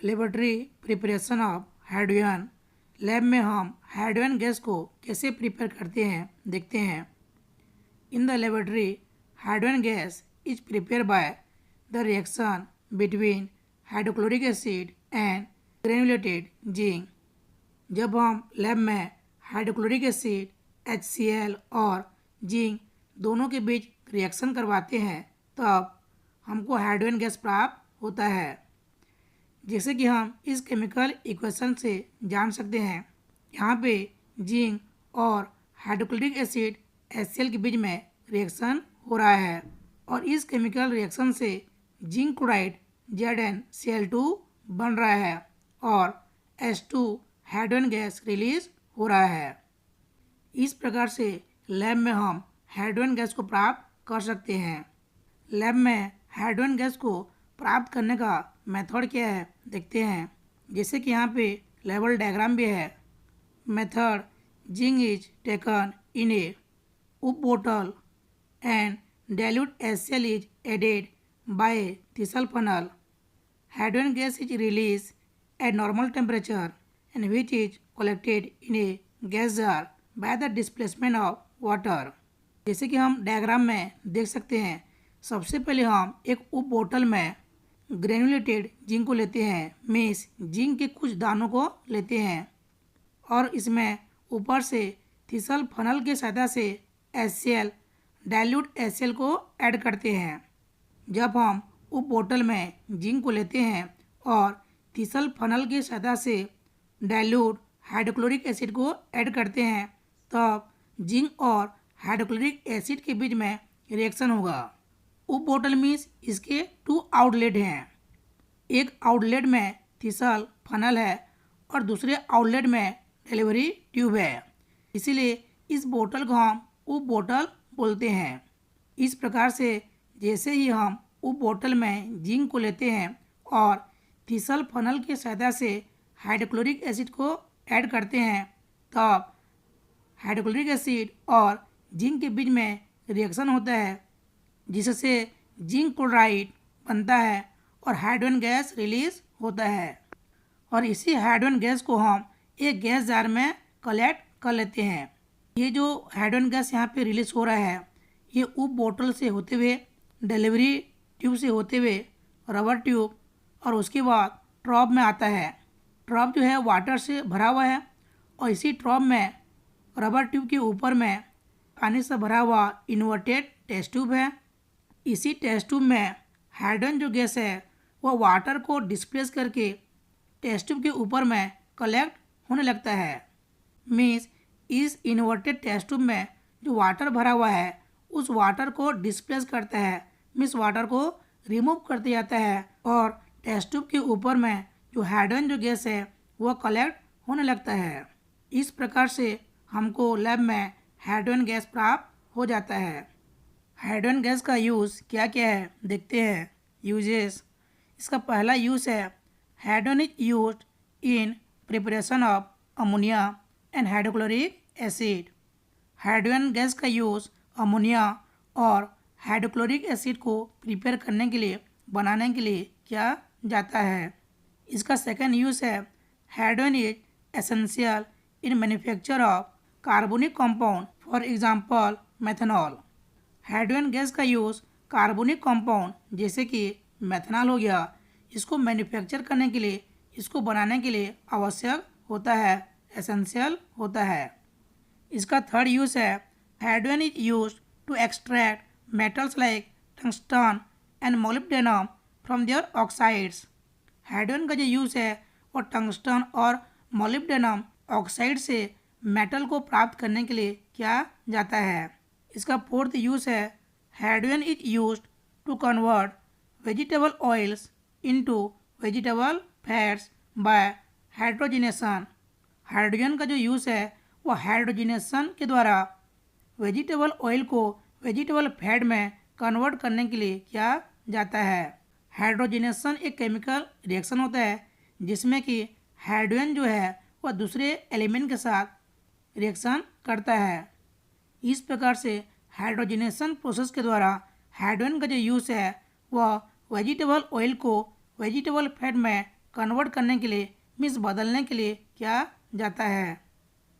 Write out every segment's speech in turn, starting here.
Laboratory preparation of hydrogen. Lab में हम hydrogen gas को कैसे प्रिपेयर करते हैं देखते हैं। In the laboratory hydrogen gas is prepare by the reaction between hydrochloric acid and granulated zinc. जब हम लैब में हाइड्रोक्लोरिक एसिड HCl और जिंक दोनों के बीच रिएक्शन करवाते हैं तब हमको हाइड्रोजन गैस प्राप्त होता है। जैसे कि हम इस केमिकल इक्वेशन से जान सकते हैं, यहाँ पे जिंक और हाइड्रोक्लोरिक एसिड HCl के बीच में रिएक्शन हो रहा है और इस केमिकल रिएक्शन से जिंक क्लोराइड ZnCl2 बन रहा है और H2 हाइड्रोजन गैस रिलीज हो रहा है। इस प्रकार से लैब में हम हाइड्रोजन गैस को प्राप्त कर सकते हैं। लैब में हाइड्रोजन गैस को प्राप्त करने का मेथड क्या है देखते हैं। जैसे कि यहाँ पे लेवल डायग्राम भी है। Method: zinc is taken in a up bottle and dilute HCl is added by a thistle funnel. Hydrogen gas is release at normal temperature and which is collected in a gas jar by the displacement of water. जैसे कि हम diagram में देख सकते हैं, सबसे पहले हम एक उप बोतल में ग्रेनुलेटेड जिंक को लेते हैं, मीन्स जिंक के कुछ दानों को लेते हैं और इसमें ऊपर से थिसल फनल की सहायता से HCl डाइल्यूट HCl को ऐड करते हैं। जब हम उप बोतल में जिंक को लेते हैं और थिसल फनल की सहायता से डाइल्यूट हाइड्रोक्लोरिक एसिड को ऐड करते हैं तब जिंक और हाइड्रोक्लोरिक एसिड के बीच में रिएक्शन होगा। उप बोतल मीन्स इसके 2 आउटलेट हैं। एक आउटलेट में थिसल फनल है और दूसरे आउटलेट में डिलीवरी ट्यूब है, इसीलिए इस बोतल को हम उप बोतल बोलते हैं। इस प्रकार से जैसे ही हम उप बोतल में जिंक को लेते हैं और थिसल फनल की सहायता से हाइड्रोक्लोरिक एसिड को ऐड करते हैं तब हाइड्रोक्लोरिक एसिड और जिंक के बीच में रिएक्शन होता है जिससे जिंक क्लोराइड बनता है और हाइड्रोजन गैस रिलीज होता है और इसी हाइड्रोजन गैस को हम एक गैस जार में कलेक्ट कर लेते हैं। ये जो हाइड्रोजन गैस यहाँ पे रिलीज हो रहा है ये उप बोतल से होते हुए डिलीवरी ट्यूब से होते हुए रबर ट्यूब और उसके बाद ट्रॉब में आता है। ट्रॉब जो है वाटर से भरा हुआ है और इसी ट्रॉब में रबर ट्यूब के ऊपर में पानी से भरा हुआ इन्वर्टेड टेस्ट ट्यूब है। इसी टेस्ट ट्यूब में हाइड्रोजन जो गैस है वह वाटर को डिस्प्लेस करके टेस्ट ट्यूब के ऊपर में कलेक्ट होने लगता है। मीन्स इस इन्वर्टेड टेस्ट ट्यूब में जो वाटर भरा हुआ है उस वाटर को डिस्प्लेस करता है, मीन्स वाटर को रिमूव करते जाता है और टेस्ट ट्यूब के ऊपर में जो हाइड्रोजन जो गैस है वह कलेक्ट होने लगता है। इस प्रकार से हमको लैब में हाइड्रोजन गैस प्राप्त हो जाता है। हाइड्रोजन गैस का यूज़ क्या क्या है देखते हैं। यूजेस: इसका पहला यूज़ है hydrogen is used in preparation of ammonia and hydrochloric acid. Hydrogen gas का यूज़ अमोनिया और हाइड्रोक्लोरिक एसिड को प्रिपेयर करने के लिए बनाने के लिए किया जाता है। इसका सेकंड यूज़ है hydrogen is essential in manufacture of carbonic compound, for example methanol. Hydrogen gas का यूज़ कार्बोनिक कंपाउंड जैसे कि मेथनॉल हो गया, इसको मैन्युफैक्चर करने के लिए, इसको बनाने के लिए आवश्यक होता है, एसेंशियल होता है। इसका थर्ड यूज़ है hydrogen is used to extract metals like tungsten and molybdenum from their oxides. Hydrogen का जो यूज़ है वो टंगस्टन और मोलिब्डेनम ऑक्साइड से मेटल को प्राप्त करने के लिए किया जाता है। इसका फोर्थ यूज़ है hydrogen is used to convert vegetable oils into vegetable fats by hydrogenation. Hydrogen का जो यूज़ है वो हाइड्रोजिनेशन के द्वारा वेजिटेबल ऑयल को वेजिटेबल फैट में कन्वर्ट करने के लिए किया जाता है। हाइड्रोजिनेशन एक केमिकल रिएक्शन होता है जिसमें कि हाइड्रोजन जो है वह दूसरे एलिमेंट के साथ रिएक्शन करता है। इस प्रकार से हाइड्रोजिनेशन प्रोसेस के द्वारा हाइड्रोजन का जो यूज़ है वह वेजिटेबल ऑयल को वेजिटेबल फैट में कन्वर्ट करने के लिए मीन्स बदलने के लिए किया जाता है।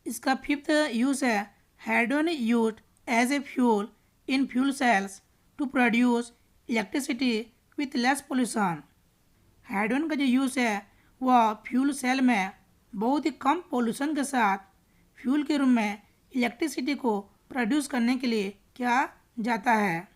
इसका फिफ्थ यूज है hydrogen used as a fuel in fuel cells to produce electricity with less pollution. Hydrogen का जो यूज़ है वह फ्यूल सेल में बहुत ही कम पोल्यूशन के साथ फ्यूल के रूप में इलेक्ट्रिसिटी को प्रोड्यूस करने के लिए किया जाता है।